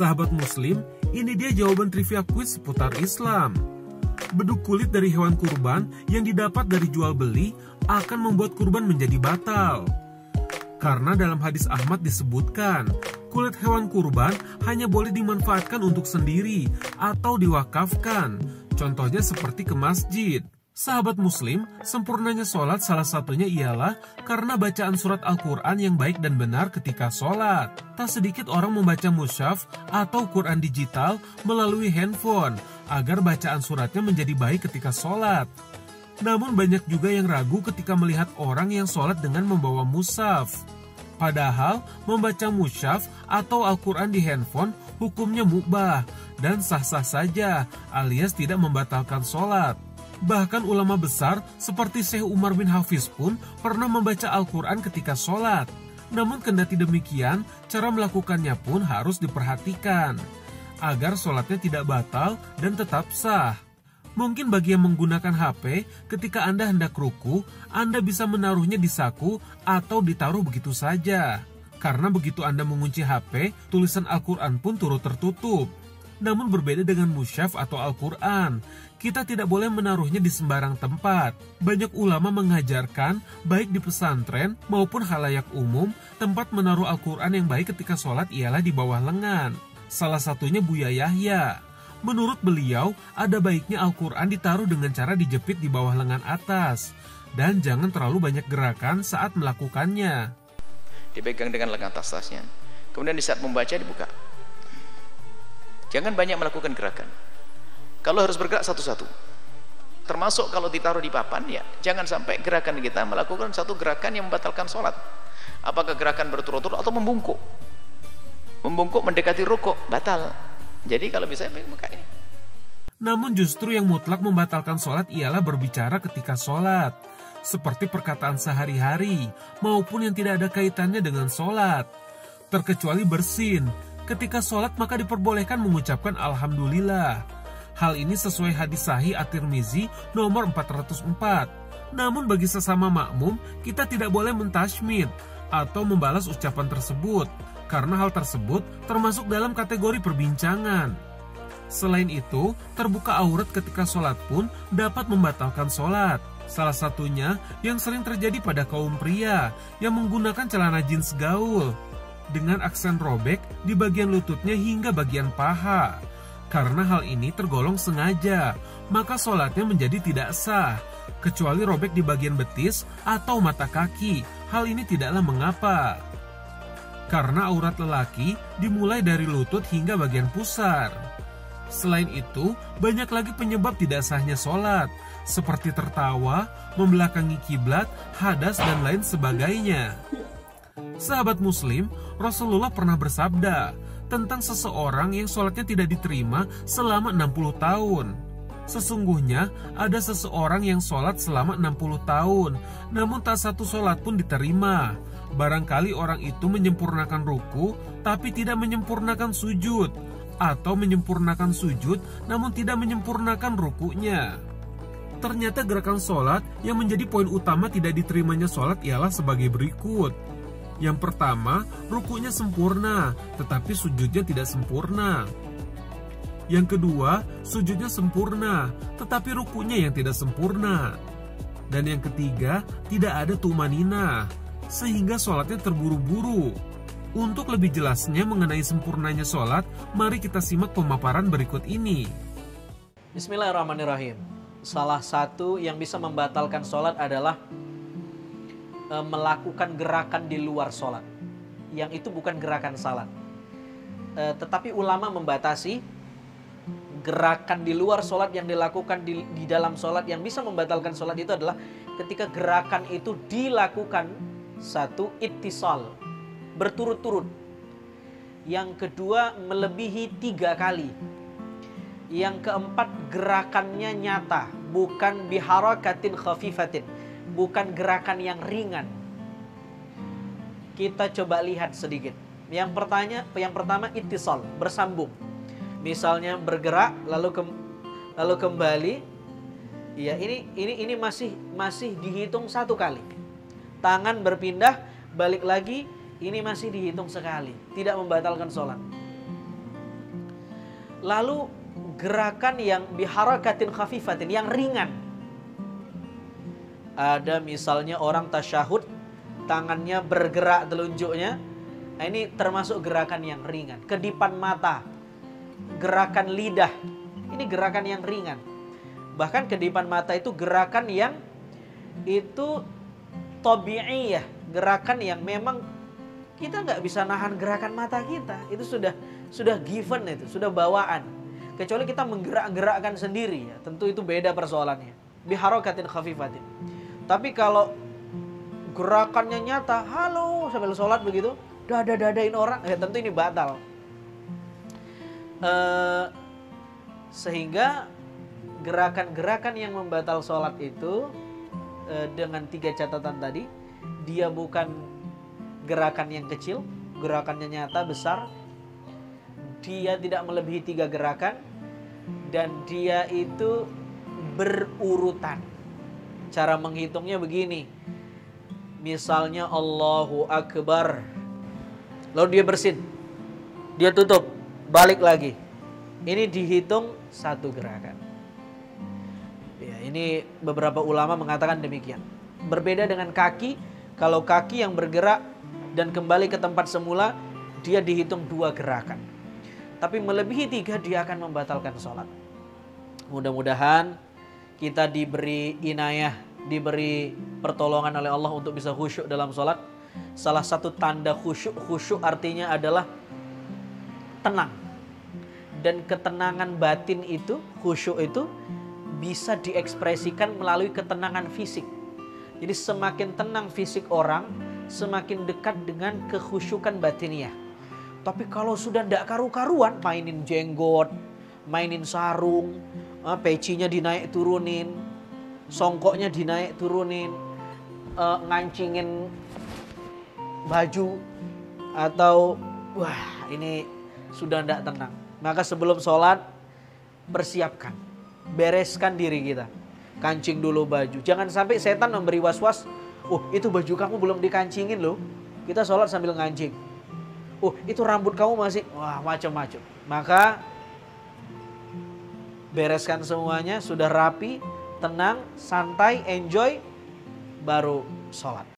Sahabat Muslim, ini dia jawaban trivia quiz seputar Islam. Beduk kulit dari hewan kurban yang didapat dari jual beli akan membuat kurban menjadi batal. Karena dalam hadis Ahmad disebutkan, kulit hewan kurban hanya boleh dimanfaatkan untuk sendiri atau diwakafkan. Contohnya seperti ke masjid. Sahabat Muslim, sempurnanya sholat salah satunya ialah karena bacaan surat Al-Quran yang baik dan benar ketika sholat. Tak sedikit orang membaca mushaf atau Quran digital melalui handphone agar bacaan suratnya menjadi baik ketika sholat. Namun banyak juga yang ragu ketika melihat orang yang sholat dengan membawa mushaf. Padahal membaca mushaf atau Al-Quran di handphone hukumnya mubah dan sah-sah saja alias tidak membatalkan sholat. Bahkan ulama besar seperti Syekh Umar bin Hafiz pun pernah membaca Al-Quran ketika sholat. Namun kendati demikian, cara melakukannya pun harus diperhatikan agar sholatnya tidak batal dan tetap sah. Mungkin bagi yang menggunakan HP, ketika Anda hendak ruku, Anda bisa menaruhnya di saku atau ditaruh begitu saja. Karena begitu Anda mengunci HP, tulisan Al-Quran pun turut tertutup. Namun berbeda dengan mushaf atau Al-Quran, kita tidak boleh menaruhnya di sembarang tempat. Banyak ulama mengajarkan, baik di pesantren maupun khalayak umum, tempat menaruh Al-Quran yang baik ketika sholat ialah di bawah lengan. Salah satunya Buya Yahya. Menurut beliau, ada baiknya Al-Quran ditaruh dengan cara dijepit di bawah lengan atas. Dan jangan terlalu banyak gerakan saat melakukannya. Dipegang dengan lengan atasnya. Kemudian di saat membaca dibuka. Jangan banyak melakukan gerakan. Kalau harus bergerak satu-satu. Termasuk kalau ditaruh di papan, ya jangan sampai gerakan kita melakukan satu gerakan yang membatalkan sholat. Apakah gerakan berturut-turut atau membungkuk? Membungkuk mendekati rukuk, batal. Jadi kalau bisa buka ini. Namun justru yang mutlak membatalkan sholat ialah berbicara ketika sholat. Seperti perkataan sehari-hari maupun yang tidak ada kaitannya dengan sholat. Terkecuali bersin. Ketika sholat maka diperbolehkan mengucapkan Alhamdulillah. Hal ini sesuai hadis sahih At-Tirmizi nomor 404. Namun bagi sesama makmum, kita tidak boleh mentashmid atau membalas ucapan tersebut. Karena hal tersebut termasuk dalam kategori perbincangan. Selain itu, terbuka aurat ketika sholat pun dapat membatalkan sholat. Salah satunya yang sering terjadi pada kaum pria yang menggunakan celana jeans gaul dengan aksen robek di bagian lututnya hingga bagian paha. Karena hal ini tergolong sengaja, maka sholatnya menjadi tidak sah, kecuali robek di bagian betis atau mata kaki. Hal ini tidaklah mengapa. Karena aurat lelaki dimulai dari lutut hingga bagian pusar. Selain itu, banyak lagi penyebab tidak sahnya sholat, seperti tertawa, membelakangi kiblat, hadas, dan lain sebagainya. Sahabat Muslim, Rasulullah pernah bersabda tentang seseorang yang sholatnya tidak diterima selama 60 tahun. Sesungguhnya ada seseorang yang sholat selama 60 tahun, namun tak satu sholat pun diterima. Barangkali orang itu menyempurnakan ruku, tapi tidak menyempurnakan sujud, atau menyempurnakan sujud, namun tidak menyempurnakan rukunya. Ternyata gerakan sholat yang menjadi poin utama tidak diterimanya sholat ialah sebagai berikut. Yang pertama, rukunya sempurna, tetapi sujudnya tidak sempurna. Yang kedua, sujudnya sempurna, tetapi rukunya yang tidak sempurna. Dan yang ketiga, tidak ada tumanina, sehingga sholatnya terburu-buru. Untuk lebih jelasnya mengenai sempurnanya sholat, mari kita simak pemaparan berikut ini. Bismillahirrahmanirrahim. Salah satu yang bisa membatalkan sholat adalah melakukan gerakan di luar sholat. Yang itu bukan gerakan salat. Tetapi ulama membatasi gerakan di luar sholat yang dilakukan di dalam sholat. Yang bisa membatalkan sholat itu adalah ketika gerakan itu dilakukan satu ittisal, berturut-turut. Yang kedua melebihi 3 kali. Yang keempat gerakannya nyata, bukan biharakatin khafifatin, bukan gerakan yang ringan. Kita coba lihat sedikit. Yang pertama ittisal, bersambung. Misalnya bergerak lalu kembali. Ya, ini masih dihitung 1 kali. Tangan berpindah, balik lagi, ini masih dihitung sekali. Tidak membatalkan sholat. Lalu gerakan yang biharakatin khafifatin, yang ringan. Ada misalnya orang tasyahud, tangannya bergerak telunjuknya. Nah, ini termasuk gerakan yang ringan. Kedipan mata, gerakan lidah, ini gerakan yang ringan. Bahkan kedipan mata itu gerakan yang itu tabi'i ya, gerakan yang memang kita nggak bisa nahan gerakan mata kita. Itu sudah given, itu sudah bawaan. Kecuali kita menggerak-gerakkan sendiri ya, tentu itu beda persoalannya. Biharakatin khafifatin. Tapi kalau gerakannya nyata, halo sambil sholat begitu, dada-dadain orang, ya tentu ini batal. Sehingga gerakan-gerakan yang membatal sholat itu dengan 3 catatan tadi, dia bukan gerakan yang kecil, gerakannya nyata, besar, dia tidak melebihi 3 gerakan, dan dia itu berurutan. Cara menghitungnya begini, misalnya Allahu Akbar, lalu dia bersin, dia tutup, balik lagi, ini dihitung 1 gerakan. Ya, ini beberapa ulama mengatakan demikian. Berbeda dengan kaki, kalau kaki yang bergerak dan kembali ke tempat semula, dia dihitung 2 gerakan. Tapi melebihi 3 dia akan membatalkan sholat. Mudah-mudahan kita diberi inayah, diberi pertolongan oleh Allah untuk bisa khusyuk dalam sholat. Salah satu tanda khusyuk, khusyuk artinya adalah tenang. Dan ketenangan batin itu, khusyuk itu bisa diekspresikan melalui ketenangan fisik. Jadi semakin tenang fisik orang, semakin dekat dengan kekhusyukan batiniah. Tapi kalau sudah tidak karu-karuan, mainin jenggot, mainin sarung, pecinya dinaik turunin, songkoknya dinaik turunin, ngancingin baju, atau wah ini sudah tidak tenang. Maka sebelum sholat, persiapkan, bereskan diri kita. Kancing dulu baju. Jangan sampai setan memberi was-was, oh itu baju kamu belum dikancingin loh. Kita sholat sambil ngancing. Oh itu rambut kamu masih, wah macam-macam. Maka bereskan semuanya, sudah rapi, tenang, santai, enjoy, baru sholat.